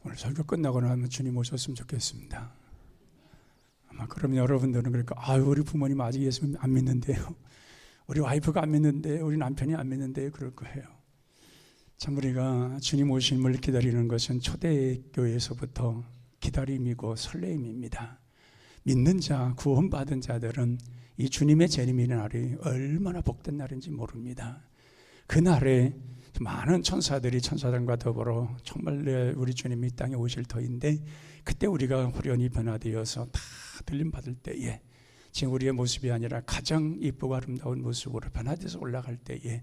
오늘 설교 끝나고 나면 주님 오셨으면 좋겠습니다. 아마 그러면 여러분들은 그러니까 우리 부모님 아직 예수 안 믿는데요, 우리 와이프가 안 믿는데, 우리 남편이 안 믿는데 그럴 거예요. 참 우리가 주님 오심을 기다리는 것은 초대교회에서부터 기다림이고 설레임입니다. 믿는 자, 구원받은 자들은 이 주님의 재림의 날이 얼마나 복된 날인지 모릅니다. 그날에 많은 천사들이 천사들과 더불어 정말 우리 주님이 이 땅에 오실 터인데, 그때 우리가 후련히 변화되어서 다 들림받을 때에 지금 우리의 모습이 아니라 가장 이쁘고 아름다운 모습으로 변화돼서 올라갈 때에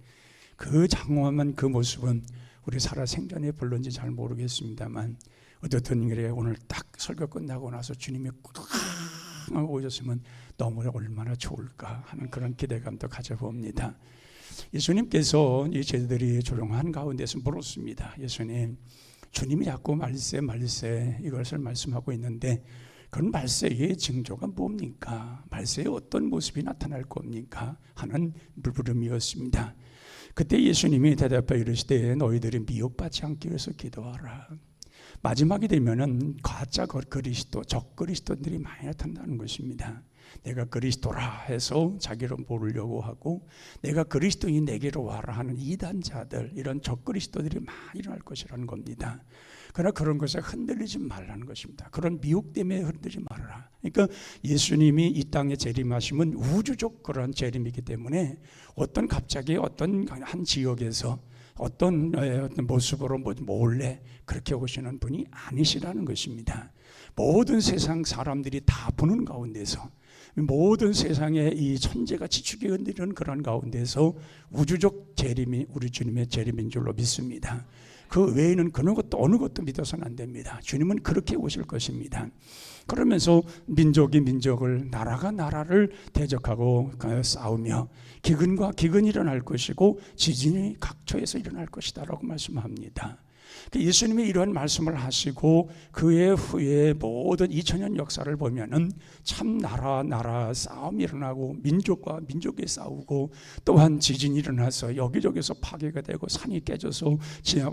그 장엄한 그 모습은 우리 살아 생전에 별론지 잘 모르겠습니다만, 어떻든 그래 오늘 딱 설교 끝나고 나서 주님이 꽉 오셨으면 너무 얼마나 좋을까 하는 그런 기대감도 가져봅니다. 예수님께서 이 제자들이 조용한 가운데서 물었습니다. 예수님, 주님이 자꾸 말세 이것을 말씀하고 있는데 그런 말세의 징조가 뭡니까? 말세에 어떤 모습이 나타날 겁니까? 하는 물부름이었습니다. 그때 예수님이 대답하여 이르시되 너희들이 미혹받지 않기 위해서 기도하라. 마지막이 되면은 가짜 그리스도, 적그리스도들이 많이 나타난다는 것입니다. 내가 그리스도라 해서 자기를 모르려고 하고, 내가 그리스도인 내게로 와라 하는 이단자들, 이런 적그리스도들이 많이 일어날 것이라는 겁니다. 그러나 그런 것에 흔들리지 말라는 것입니다. 그런 미혹 때문에 흔들리지 말아라. 그러니까 예수님이 이 땅에 재림하심은 우주적 그런 재림이기 때문에 갑자기 어떤 한 지역에서 어떤 모습으로 몰래 그렇게 오시는 분이 아니시라는 것입니다. 모든 세상 사람들이 다 보는 가운데서, 모든 세상의 이 천재가 지축이 흔들리는 그런 가운데서 우주적 재림이 우리 주님의 재림인 줄로 믿습니다. 그 외에는 어느 것도 믿어서는 안 됩니다. 주님은 그렇게 오실 것입니다. 그러면서 민족이 민족을, 나라가 나라를 대적하고 싸우며 기근과 기근이 일어날 것이고 지진이 각처에서 일어날 것이다 라고 말씀합니다. 예수님이 이러한 말씀을 하시고 그의 후에 모든 2000년 역사를 보면은 참 나라 싸움이 일어나고 민족과 민족이 싸우고, 또한 지진이 일어나서 여기저기서 파괴가 되고 산이 깨져서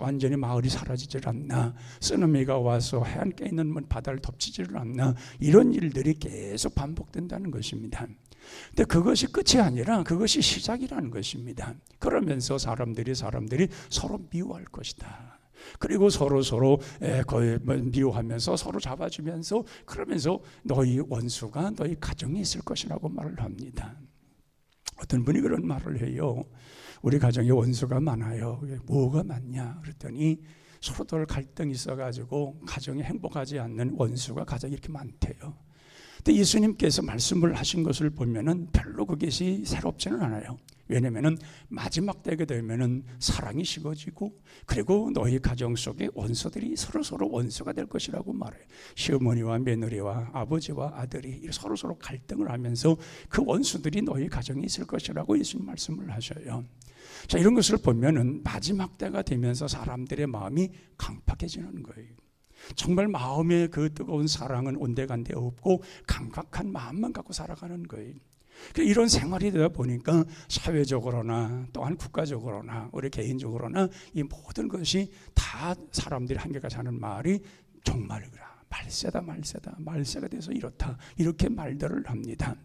완전히 마을이 사라지질 않나, 쓰나미가 와서 해안가에 있는 바다를 덮치지를 않나, 이런 일들이 계속 반복된다는 것입니다. 근데 그것이 끝이 아니라 그것이 시작이라는 것입니다. 그러면서 사람들이 서로 미워할 것이다. 그리고 서로 미워하면서 서로 잡아주면서, 그러면서 너희 원수가 너희 가정에 있을 것이라고 말을 합니다. 어떤 분이 그런 말을 해요. 우리 가정에 원수가 많아요. 뭐가 많냐 그랬더니 서로들 갈등이 있어가지고 가정이 행복하지 않는 원수가 가정에 이렇게 많대요. 근데 예수님께서 말씀을 하신 것을 보면은 별로 그것이 새롭지는 않아요. 왜냐면은 마지막 때가 되면은 사랑이 식어지고, 그리고 너희 가정 속에 원수들이 서로 원수가 될 것이라고 말해요. 시어머니와 며느리와 아버지와 아들이 서로 갈등을 하면서 그 원수들이 너희 가정에 있을 것이라고 예수님 말씀을 하셔요. 자, 이런 것을 보면은 마지막 때가 되면서 사람들의 마음이 강팍해지는 거예요. 정말 마음에 그 뜨거운 사랑은 온데간데 없고 강팍한 마음만 갖고 살아가는 거예요. 이런 생활이 되다 보니까 사회적으로나 또한 국가적으로나 우리 개인적으로나 이 모든 것이 다 사람들이 한결같이 하는 말이 정말 말세가 돼서 이렇다, 이렇게 말들을 합니다.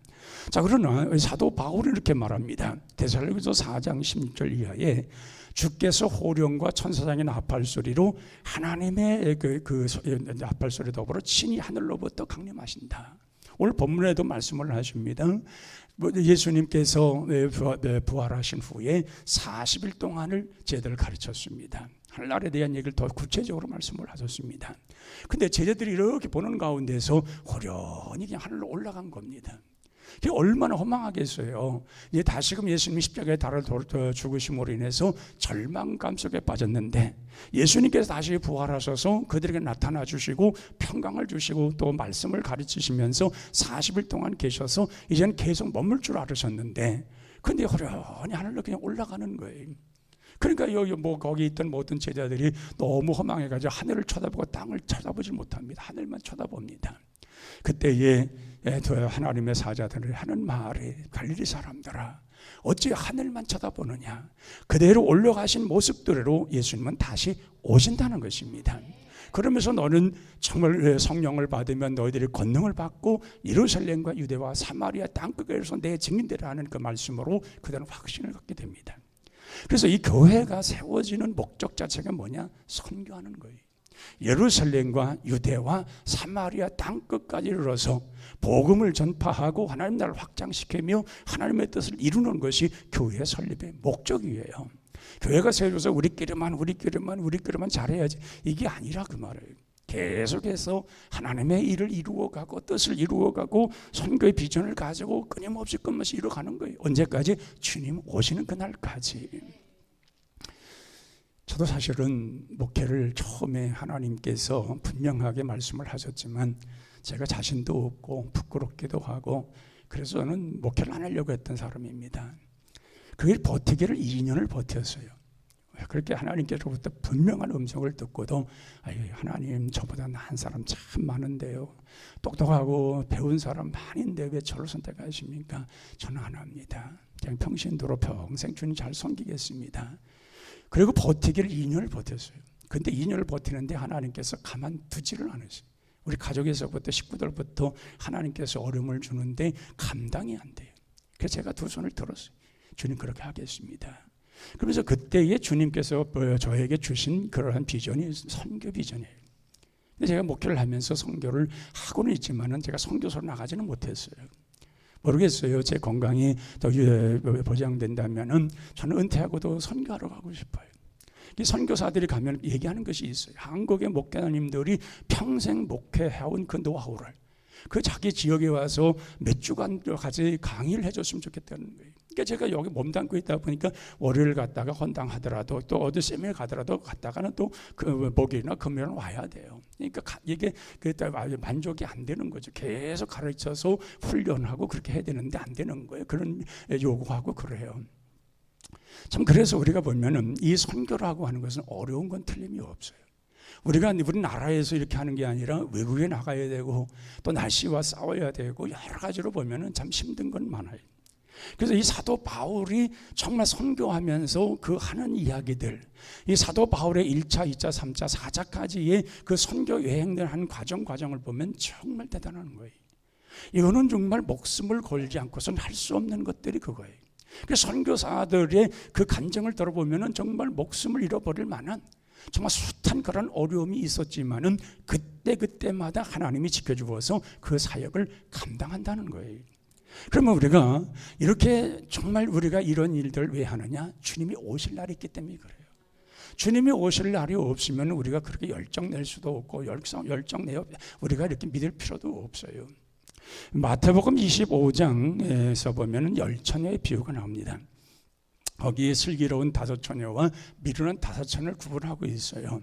자, 그러나 사도 바울은 이렇게 말합니다. 데살로니가서 4장 16절 이하에 주께서 호령과 천사장의 나팔소리로 하나님의 그 나팔소리 더불어 친히 하늘로부터 강림하신다. 오늘 본문에도 말씀을 하십니다. 예수님께서 부활하신 후에 40일 동안을 제자들을 가르쳤습니다. 하늘나라에 대한 얘기를 더 구체적으로 말씀을 하셨습니다. 근데 제자들이 이렇게 보는 가운데서 호련히 그냥 하늘로 올라간 겁니다. 그게 얼마나 허망하겠어요. 이제 다시금 예수님이 십자가에 달아 죽으심으로 인해서 절망감 속에 빠졌는데, 예수님께서 다시 부활하셔서 그들에게 나타나 주시고 평강을 주시고 또 말씀을 가르치시면서 40일 동안 계셔서 이제는 계속 머물 줄 알으셨는데, 근데 호련히 하늘로 그냥 올라가는 거예요. 그러니까 여기 거기 있던 모든 제자들이 너무 허망해가지고 하늘을 쳐다보고 땅을 쳐다보지 못합니다. 하늘만 쳐다봅니다. 그때에 하나님의 사자들이 하는 말이, 갈릴리 사람들아, 어찌 하늘만 쳐다보느냐. 그대로 올라가신 모습대로 예수님은 다시 오신다는 것입니다. 그러면서 너는 정말 성령을 받으면 너희들이 권능을 받고 예루살렘과 유대와 사마리아 땅끝에서 내 증인되라 하는 그 말씀으로 그들은 확신을 갖게 됩니다. 그래서 이 교회가 세워지는 목적 자체가 뭐냐? 선교하는 거예요. 예루살렘과 유대와 사마리아 땅끝까지 이르러서 복음을 전파하고 하나님 나라를 확장시키며 하나님의 뜻을 이루는 것이 교회의 설립의 목적이에요. 교회가 세워져서 우리끼리만 잘해야지 이게 아니라 그 말이에요. 계속해서 하나님의 일을 이루어가고 뜻을 이루어가고 선교의 비전을 가지고 끊임없이 이루어가는 거예요. 언제까지? 주님 오시는 그날까지. 저도 사실은 목회를 처음에 하나님께서 분명하게 말씀을 하셨지만 제가 자신도 없고 부끄럽기도 하고 그래서 저는 목회를 안 하려고 했던 사람입니다. 그게 버티기를 2년을 버텼어요. 그렇게 하나님께로부터 분명한 음성을 듣고도 하나님 저보다 나은 사람 참 많은데요. 똑똑하고 배운 사람 많은데 왜 저를 선택하십니까? 저는 안 합니다. 그냥 평신도로 평생 주님 잘 섬기겠습니다. 그리고 버티기를 2년을 버텼어요. 근데 2년을 버티는데 하나님께서 가만두지를 않으세요. 우리 가족에서부터 식구들부터 하나님께서 어려움을 주는데 감당이 안 돼요. 그래서 제가 두 손을 들었어요. 주님 그렇게 하겠습니다. 그러면서 그때에 주님께서 저에게 주신 그러한 비전이 선교 비전이에요. 근데 제가 목회를 하면서 선교를 하고는 있지만은 제가 선교소로 나가지는 못했어요. 모르겠어요. 제 건강이 더 보장된다면은 저는 은퇴하고도 선교하러 가고 싶어요. 이 선교사들이 가면 얘기하는 것이 있어요. 한국의 목회자님들이 평생 목회해온 그 노하우를 그 자기 지역에 와서 몇 주간 같이 강의를 해줬으면 좋겠다는 거예요. 그러니까 제가 여기 몸담고 있다 보니까 월요일 갔다가 헌당하더라도 또 어디 세미나 가더라도 갔다가는 또 그 목요일이나 금요일은 와야 돼요. 그러니까 이게 만족이 안 되는 거죠. 계속 가르쳐서 훈련하고 그렇게 해야 되는데 안 되는 거예요. 그런 요구하고 그래요. 참 그래서 우리가 보면은 이 선교라고 하는 것은 어려운 건 틀림이 없어요. 우리 나라에서 이렇게 하는 게 아니라 외국에 나가야 되고 또 날씨와 싸워야 되고 여러 가지로 보면은 참 힘든 건 많아요. 그래서 이 사도 바울이 정말 선교하면서 그 하는 이야기들, 이 사도 바울의 1차, 2차, 3차, 4차까지의 그 선교 여행들 한 과정을 보면 정말 대단한 거예요. 이거는 정말 목숨을 걸지 않고서는 할 수 없는 것들이 그거예요. 그 선교사들의 그 간증을 들어보면은 정말 목숨을 잃어버릴 만한 정말 숱한 그런 어려움이 있었지만은 그때마다 하나님이 지켜주어서 그 사역을 감당한다는 거예요. 그러면 우리가 이렇게 정말 우리가 이런 일들을 왜 하느냐? 주님이 오실 날이 있기 때문에 그래요. 주님이 오실 날이 없으면 우리가 그렇게 열정 낼 수도 없고 열정 내어 우리가 이렇게 믿을 필요도 없어요. 마태복음 25장에서 보면 10처녀의 비유가 나옵니다. 거기에 슬기로운 5처녀와 미련한 5처녀를 구분하고 있어요.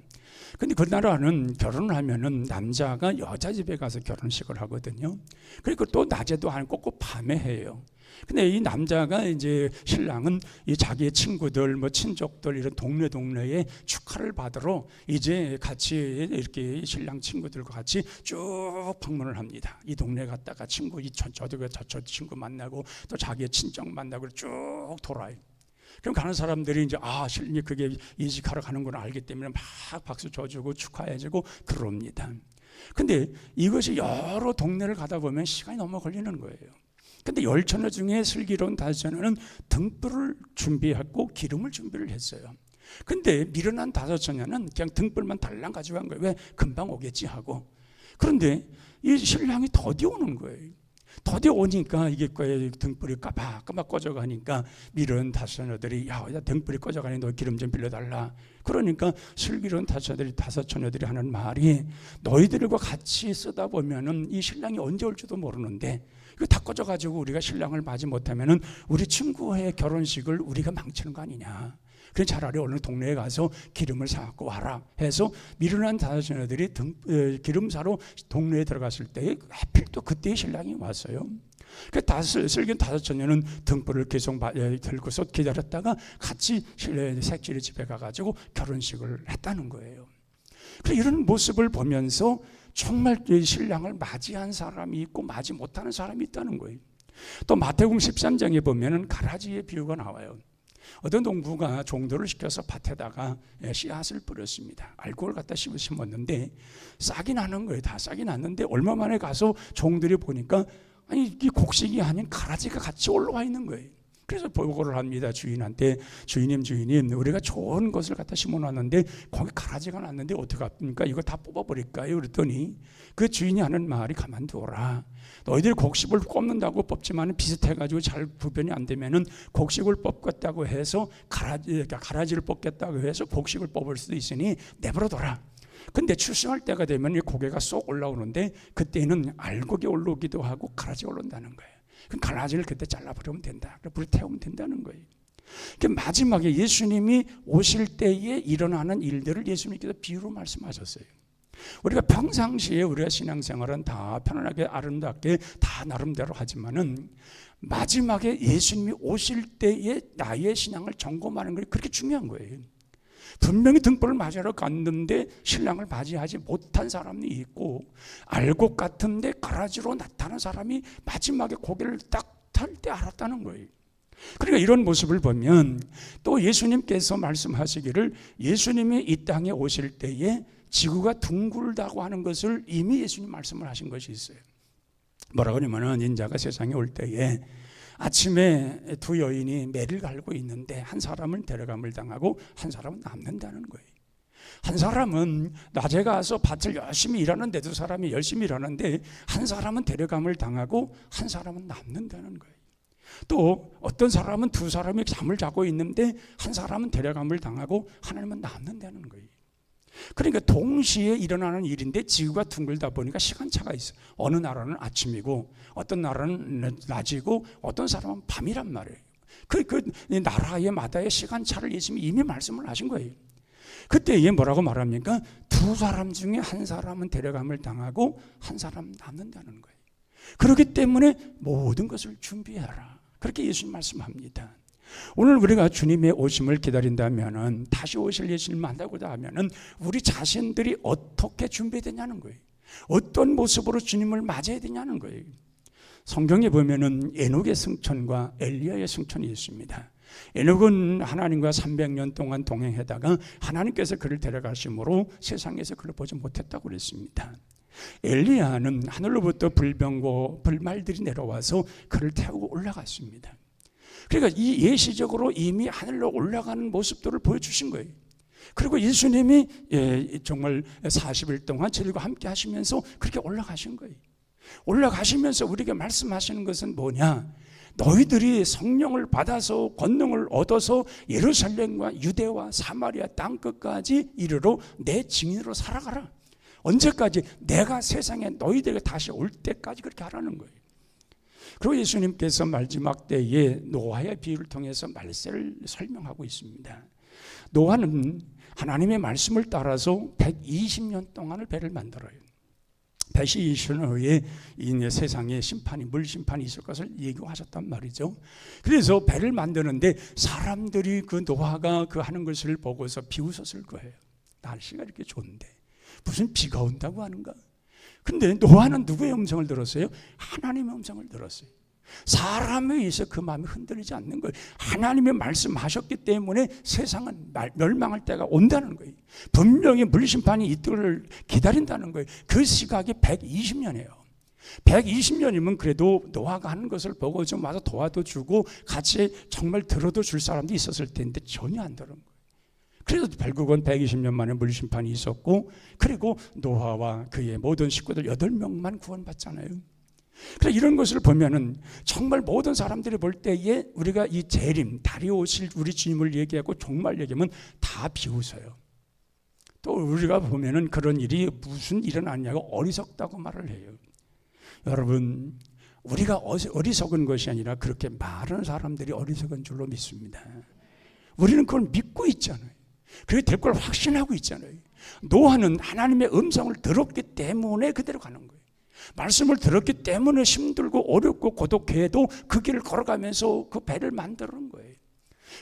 근데 그 나라는 결혼을 하면은 남자가 여자 집에 가서 결혼식을 하거든요. 그리고 또 낮에도 하고 꼭 밤에 해요. 근데 이 남자가 이제 신랑은 이 자기의 친구들, 친족들 이런 동네에 축하를 받으러 이제 같이 이렇게 신랑 친구들과 같이 쭉 방문을 합니다. 이 동네 갔다가 친구 저 친구 만나고 또 자기의 친정 만나고 쭉 돌아요. 그럼 가는 사람들이 이제 신랑이 그게 이직하러 가는구나 알기 때문에 막 박수 쳐주고 축하해주고 그럽니다. 근데 이것이 여러 동네를 가다 보면 시간이 너무 걸리는 거예요. 근데 10처녀 중에 슬기로운 5처녀는 등불을 준비했고 기름을 준비를 했어요. 근데 미련한 5처녀는 그냥 등불만 달랑 가지고 간 거예요. 왜? 금방 오겠지 하고. 그런데 이 신랑이 더디 오는 거예요. 더디 오니까 이게 등불이 까박 꺼져가니까 미련 5처녀들이 야 등불이 꺼져가니 너 기름 좀 빌려달라. 그러니까 슬기로운 5처녀들이 하는 말이 너희들과 같이 쓰다 보면은 이 신랑이 언제 올지도 모르는데 이거 다 꺼져가지고 우리가 신랑을 맞이 못하면은 우리 친구의 결혼식을 우리가 망치는 거 아니냐. 그래 차라리 어느 동네에 가서 기름을 사갖고 와라 해서 미련한 5처녀들이 기름 사러 동네에 들어갔을 때 하필 또 그때 신랑이 왔어요. 그 슬기로운 5처녀는 등불을 계속 들고서 기다렸다가 같이 색칠의 집에 가가지고 결혼식을 했다는 거예요. 그래 이런 모습을 보면서 정말 신랑을 맞이한 사람이 있고 맞이 못하는 사람이 있다는 거예요. 또 마태복음 13장에 보면은 가라지의 비유가 나와요. 어떤 농부가 종도를 시켜서 밭에다가 씨앗을 뿌렸습니다. 알곡을 갖다 심었는데 싹이 나는 거예요. 다 싹이 났는데 얼마 만에 가서 종들이 보니까 아니 이 곡식이 아닌 가라지가 같이 올라와 있는 거예요. 그래서 보고를 합니다. 주인한테 주인님 우리가 좋은 것을 갖다 심어놨는데 거기 가라지가 났는데 어떡합니까? 이거 다 뽑아버릴까요? 그랬더니 그 주인이 하는 말이 가만두어라. 너희들이 곡식을 뽑는다고 뽑지만 비슷해가지고 잘 구별이 안 되면은 곡식을 뽑겠다고 해서 가라지를 뽑겠다고 해서 곡식을 뽑을 수도 있으니 내버려둬라. 근데 출생할 때가 되면 이 고개가 쏙 올라오는데 그때는 알곡이 올라오기도 하고 가라지가 올라온다는 거예요. 그럼 가라지를 그때 잘라버리면 된다. 불에 태우면 된다는 거예요. 마지막에 예수님이 오실 때에 일어나는 일들을 예수님께서 비유로 말씀하셨어요. 우리가 평상시에 우리가 신앙생활은 다 편안하게 아름답게 다 나름대로 하지만은 마지막에 예수님이 오실 때에 나의 신앙을 점검하는 것이 그렇게 중요한 거예요. 분명히 등불을 맞으러 갔는데 신랑을 맞이하지 못한 사람이 있고 알곡 같은데 가라지로 나타난 사람이 마지막에 고개를 딱 탈 때 알았다는 거예요. 그러니까 이런 모습을 보면 또 예수님께서 말씀하시기를 예수님이 이 땅에 오실 때에 지구가 둥글다고 하는 것을 이미 예수님 말씀을 하신 것이 있어요. 뭐라고 하냐면 인자가 세상에 올 때에 아침에 두 여인이 매를 갈고 있는데 한 사람은 데려감을 당하고 한 사람은 남는다는 거예요. 한 사람은 낮에 가서 밭을 열심히 일하는데 두 사람이 열심히 일하는데 한 사람은 데려감을 당하고 한 사람은 남는다는 거예요. 또 어떤 사람은 두 사람이 잠을 자고 있는데 한 사람은 데려감을 당하고 하나님은 남는다는 거예요. 그러니까 동시에 일어나는 일인데 지구가 둥글다 보니까 시간차가 있어요. 어느 나라는 아침이고 어떤 나라는 낮이고 어떤 사람은 밤이란 말이에요. 그 나라의 마다의 시간차를 예수님이 이미 말씀을 하신 거예요. 그때 이게 뭐라고 말합니까? 두 사람 중에 한 사람은 데려감을 당하고 한 사람은 남는다는 거예요. 그렇기 때문에 모든 것을 준비하라. 그렇게 예수님 말씀합니다. 오늘 우리가 주님의 오심을 기다린다면은 다시 오실 예수님 만나고자 하면은 우리 자신들이 어떻게 준비되냐는 거예요. 어떤 모습으로 주님을 맞이해야 되냐는 거예요. 성경에 보면은 에녹의 승천과 엘리야의 승천이 있습니다. 에녹은 하나님과 300년 동안 동행하다가 하나님께서 그를 데려가심으로 세상에서 그를 보지 못했다고 그랬습니다. 엘리야는 하늘로부터 불병고 불말들이 내려와서 그를 태우고 올라갔습니다. 그러니까 이 예시적으로 이미 하늘로 올라가는 모습들을 보여주신 거예요. 그리고 예수님이 정말 40일 동안 저들과 함께 하시면서 그렇게 올라가신 거예요. 올라가시면서 우리에게 말씀하시는 것은 뭐냐? 너희들이 성령을 받아서 권능을 얻어서 예루살렘과 유대와 사마리아 땅끝까지 이르러 내 증인으로 살아가라. 언제까지? 내가 세상에 너희들에게 다시 올 때까지 그렇게 하라는 거예요. 그리고 예수님께서 마지막 때에 노아의 비유를 통해서 말세를 설명하고 있습니다. 노아는 하나님의 말씀을 따라서 120년 동안을 배를 만들어요. 120년 후에 이 세상에 심판이 물 심판이 있을 것을 예고하셨단 말이죠. 그래서 배를 만드는데 사람들이 그 노아가 그 하는 것을 보고서 비웃었을 거예요. 날씨가 이렇게 좋은데 무슨 비가 온다고 하는가? 근데 노아는 누구의 음성을 들었어요? 하나님의 음성을 들었어요. 사람에 의해서 그 마음이 흔들리지 않는 거예요. 하나님이 말씀하셨기 때문에 세상은 멸망할 때가 온다는 거예요. 분명히 물심판이 이때를 기다린다는 거예요. 그 시각이 120년이에요. 120년이면 그래도 노아가 하는 것을 보고 좀 와서 도와도 주고 같이 정말 들어도 줄 사람도 있었을 텐데 전혀 안 들은 거예요. 그래서 결국은 120년 만에 물심판이 있었고 그리고 노아와 그의 모든 식구들 8명만 구원받잖아요. 그래서 이런 것을 보면은 정말 모든 사람들이 볼 때에 우리가 이 재림, 달이 오실 우리 주님을 얘기하고 종말 얘기하면 다 비웃어요. 또 우리가 보면은 그런 일이 무슨 일어났냐고 어리석다고 말을 해요. 여러분, 우리가 어리석은 것이 아니라 그렇게 말하는 사람들이 어리석은 줄로 믿습니다. 우리는 그걸 믿고 있잖아요. 그게 될 걸 확신하고 있잖아요. 노아는 하나님의 음성을 들었기 때문에 그대로 가는 거예요. 말씀을 들었기 때문에 힘들고 어렵고 고독해도 그 길을 걸어가면서 그 배를 만드는 거예요.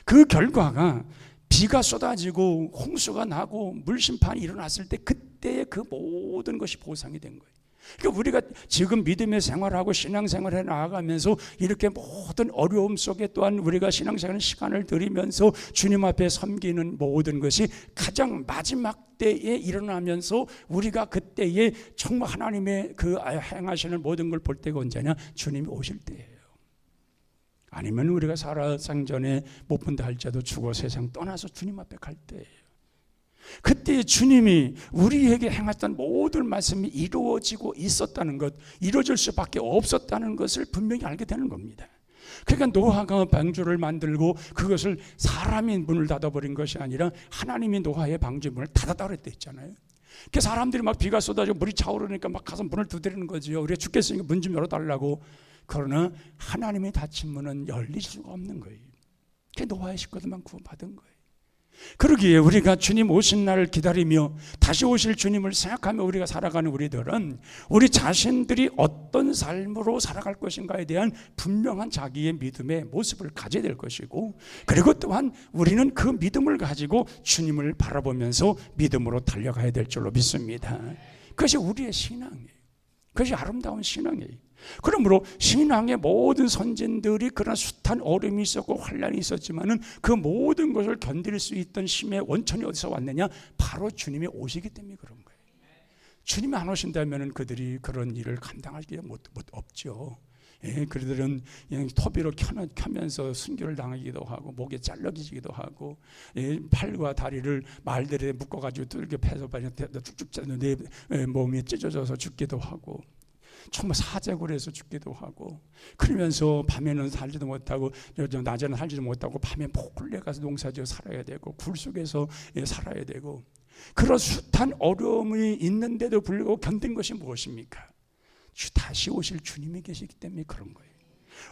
그 결과가 비가 쏟아지고 홍수가 나고 물심판이 일어났을 때 그때의 그 모든 것이 보상이 된 거예요. 그러니까 우리가 지금 믿음의 생활하고 신앙생활에 나아가면서 이렇게 모든 어려움 속에 또한 우리가 신앙생활 시간을 들이면서 주님 앞에 섬기는 모든 것이 가장 마지막 때에 일어나면서 우리가 그때에 정말 하나님의 그 행하시는 모든 걸 볼 때가 언제냐? 주님이 오실 때예요. 아니면 우리가 살아생전에 못 본다 할지라도 죽어 세상 떠나서 주님 앞에 갈 때예요. 그때 주님이 우리에게 행했던 모든 말씀이 이루어지고 있었다는 것, 이루어질 수밖에 없었다는 것을 분명히 알게 되는 겁니다. 그러니까 노아가 방주를 만들고 그것을 사람이 문을 닫아버린 것이 아니라 하나님이 노아의 방주 문을 닫았다고 그랬잖아요. 그 사람들이 막 비가 쏟아지고 물이 차오르니까 막 가서 문을 두드리는 거죠. 우리가 죽겠으니까 문 좀 열어달라고. 그러나 하나님이 닫힌 문은 열릴 수가 없는 거예요. 그 노아의 식구들만 구원받은 거예요. 그러기에 우리가 주님 오신 날을 기다리며 다시 오실 주님을 생각하며 우리가 살아가는 우리들은 우리 자신들이 어떤 삶으로 살아갈 것인가에 대한 분명한 자기의 믿음의 모습을 가져야 될 것이고, 그리고 또한 우리는 그 믿음을 가지고 주님을 바라보면서 믿음으로 달려가야 될 줄로 믿습니다. 그것이 우리의 신앙이에요. 그것이 아름다운 신앙이에요. 그러므로 신앙의 모든 선진들이 그런 숱한 어려움이 있었고 환난이 있었지만은 그 모든 것을 견딜 수 있던 힘의 원천이 어디서 왔느냐? 바로 주님이 오시기 때문에 그런 거예요. 주님이 안 오신다면은 그들이 그런 일을 감당하기가 없죠. 예, 그들은 그냥 토비로 켜면서 순교를 당하기도 하고 목에 잘라지기도 하고, 예, 팔과 다리를 말들에 묶어가지고 뚫게 패서 쭉쭉 내 몸이 찢어져서 죽기도 하고, 정말 사제굴에서 죽기도 하고, 그러면서 밤에는 살지도 못하고 낮에는 살지도 못하고 밤에 몰래 가서 농사지어 살아야 되고 굴 속에서 살아야 되고, 그런 숱한 어려움이 있는데도 불구하고 견딘 것이 무엇입니까? 다시 오실 주님이 계시기 때문에 그런 거예요.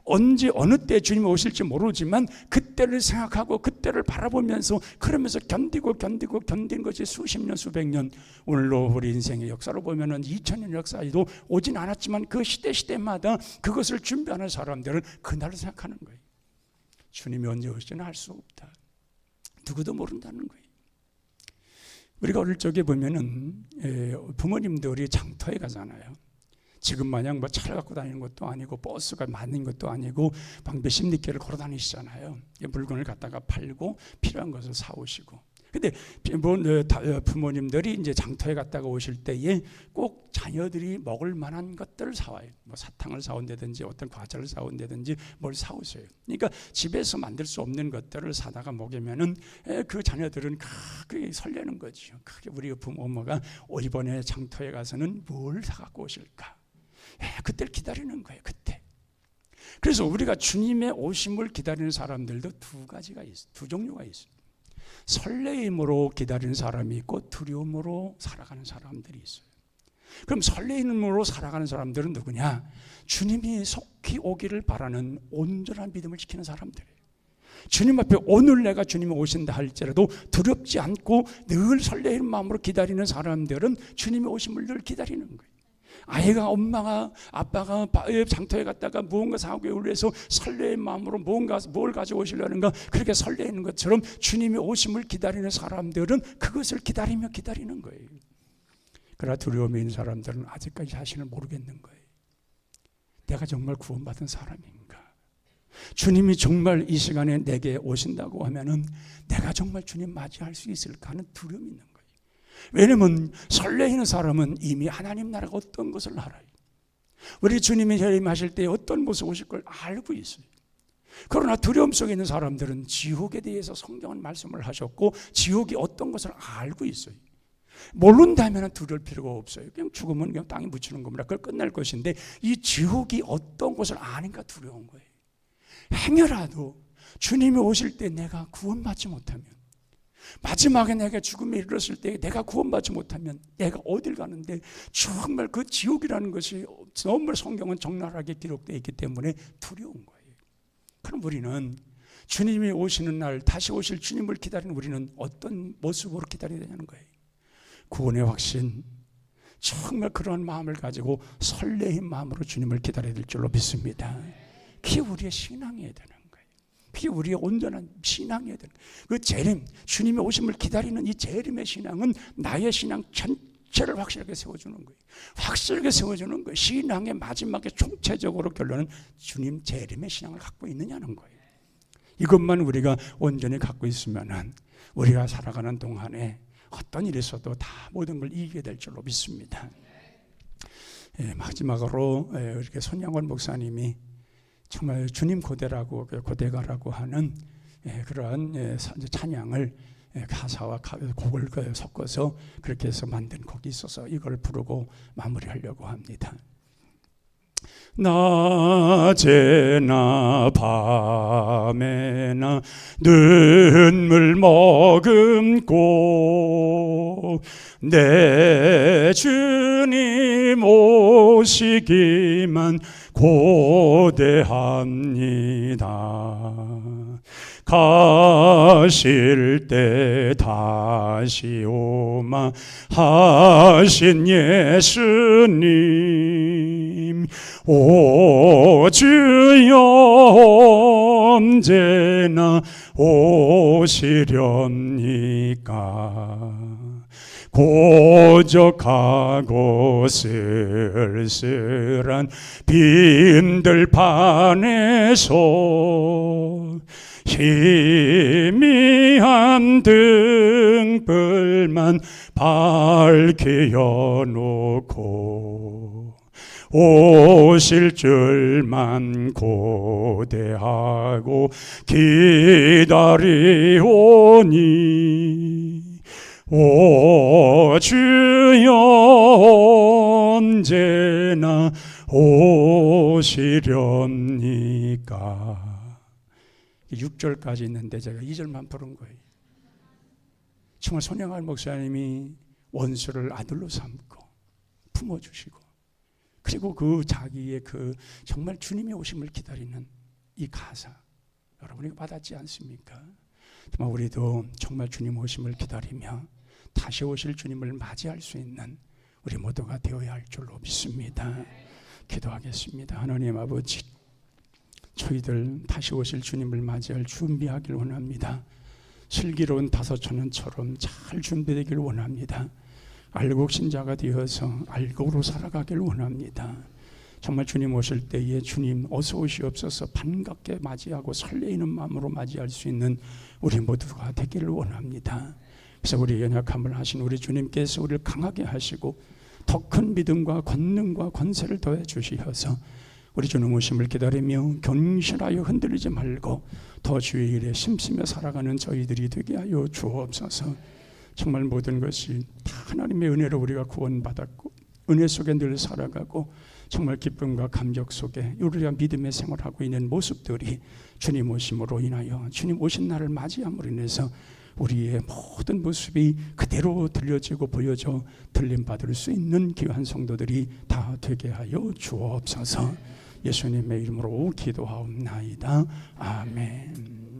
언제 어느 때 주님이 오실지 모르지만 그때를 생각하고 그때를 바라보면서 그러면서 견딘 것이 수십 년 수백 년, 오늘로 우리 인생의 역사로 보면은 2000년 역사에도 오진 않았지만 그 시대마다 그것을 준비하는 사람들은 그날을 생각하는 거예요. 주님이 언제 오실지는 알 수 없다. 누구도 모른다는 거예요. 우리가 어릴 적에 보면은 부모님들이 장터에 가잖아요. 지금 마냥 뭐 차를 갖고 다니는 것도 아니고 버스가 많은 것도 아니고 방 몇십 리길을 걸어 다니시잖아요. 물건을 갖다가 팔고 필요한 것을 사오시고. 근데 부모님들이 이제 장터에 갔다가 오실 때에 꼭 자녀들이 먹을 만한 것들을 사와요. 뭐 사탕을 사온다든지 어떤 과자를 사온다든지 뭘 사오세요. 그러니까 집에서 만들 수 없는 것들을 사다가 먹이면은 그 자녀들은 크게 설레는 거죠. 크게 우리 부모가 이번에 장터에 가서는 뭘 사갖고 오실까? 그때를 기다리는 거예요. 그때. 그래서 우리가 주님의 오심을 기다리는 사람들도 두 가지가 있어요. 두 종류가 있어요. 설레임으로 기다리는 사람이 있고 두려움으로 살아가는 사람들이 있어요. 그럼 설레임으로 살아가는 사람들은 누구냐? 주님이 속히 오기를 바라는 온전한 믿음을 지키는 사람들이에요. 주님 앞에 오늘 내가 주님이 오신다 할지라도 두렵지 않고 늘 설레이는 마음으로 기다리는 사람들은 주님의 오심을 늘 기다리는 거예요. 아이가 엄마가 아빠가 장터에 갔다가 무언가 사오기 위해서 설레는 마음으로 뭘 가져오시려는가 그렇게 설레는 것처럼 주님이 오심을 기다리는 사람들은 그것을 기다리며 기다리는 거예요. 그러나 두려움이 있는 사람들은 아직까지 자신을 모르겠는 거예요. 내가 정말 구원받은 사람인가? 주님이 정말 이 시간에 내게 오신다고 하면은 내가 정말 주님 맞이할 수 있을까 하는 두려움이 있는 거예요. 왜냐하면 설레이는 사람은 이미 하나님 나라가 어떤 것을 알아요. 우리 주님이 재림하실 때 어떤 모습 오실 걸 알고 있어요. 그러나 두려움 속에 있는 사람들은 지옥에 대해서 성경은 말씀을 하셨고 지옥이 어떤 것을 알고 있어요. 모른다면 두려울 필요가 없어요. 그냥 죽으면 그냥 땅에 묻히는 겁니다. 그걸 끝날 것인데 이 지옥이 어떤 것을 아니까 두려운 거예요. 행여라도 주님이 오실 때 내가 구원받지 못하면, 마지막에 내가 죽음에 이르렀을 때 내가 구원받지 못하면 내가 어딜 가는데, 정말 그 지옥이라는 것이 너무 성경은 적나라하게 기록되어 있기 때문에 두려운 거예요. 그럼 우리는 주님이 오시는 날 다시 오실 주님을 기다리는 우리는 어떤 모습으로 기다려야 되는 거예요? 구원의 확신, 정말 그런 마음을 가지고 설레인 마음으로 주님을 기다려야 될 줄로 믿습니다. 그게 우리의 신앙이어야 되는 거예요. 그게 우리의 온전한 신앙이어야 되는 거예요. 그 재림, 주님의 오심을 기다리는 이 재림의 신앙은 나의 신앙 전체를 확실하게 세워주는 거예요. 확실하게 세워주는 거예요. 신앙의 마지막에 총체적으로 결론은 주님 재림의 신앙을 갖고 있느냐는 거예요. 이것만 우리가 온전히 갖고 있으면 우리가 살아가는 동안에 어떤 일이 있어도 다 모든 걸 이기게 될 줄로 믿습니다. 마지막으로 이렇게 손양원 목사님이 정말 주님 고대라고 고대가라고 하는 그런 찬양을 가사와 곡을 섞어서 그렇게 해서 만든 곡이 있어서 이걸 부르고 마무리하려고 합니다. 낮에나 밤에나 눈물 머금고 내 주님 오시기만 고대합니다. 가실 때 다시 오마 하신 예수님, 오 주여 언제나 오시렵니까? 고적하고 쓸쓸한 빈들판에서 희미한 등불만 밝게 여놓고 오실 줄만 고대하고 기다리오니 오 주여 언제나 오시렵니까? 6절까지 있는데 제가 2절만 부른 거예요. 정말 손양원 목사님이 원수를 아들로 삼고 품어주시고, 그리고 그 자기의 그 정말 주님의 오심을 기다리는 이 가사, 여러분이 받았지 않습니까? 정말 우리도 정말 주님 오심을 기다리며 다시 오실 주님을 맞이할 수 있는 우리 모두가 되어야 할 줄로 믿습니다. 기도하겠습니다. 하나님 아버지, 저희들 다시 오실 주님을 맞이할 준비하길 원합니다. 슬기로운 다섯천원처럼 잘 준비되길 원합니다. 알곡 신자가 되어서 알곡으로 살아가길 원합니다. 정말 주님 오실 때에 주님 어서 오시옵소서 반갑게 맞이하고 설레이는 마음으로 맞이할 수 있는 우리 모두가 되기를 원합니다. 그래서 우리 연약함을 하신 우리 주님께서 우리를 강하게 하시고 더 큰 믿음과 권능과 권세를 더해 주시어서 우리 주님 오심을 기다리며 견실하여 흔들리지 말고 더 주의 일에 심쓰며 살아가는 저희들이 되게 하여 주옵소서. 정말 모든 것이 다 하나님의 은혜로 우리가 구원받았고 은혜 속에 늘 살아가고 정말 기쁨과 감격 속에 우리가 믿음의 생활하고 있는 모습들이 주님 오심으로 인하여 주님 오신 날을 맞이함으로 인해서 우리의 모든 모습이 그대로 들려지고 보여져 들림받을 수 있는 귀한 성도들이 다 되게 하여 주옵소서. 예수님의 이름으로 기도하옵나이다. 아멘.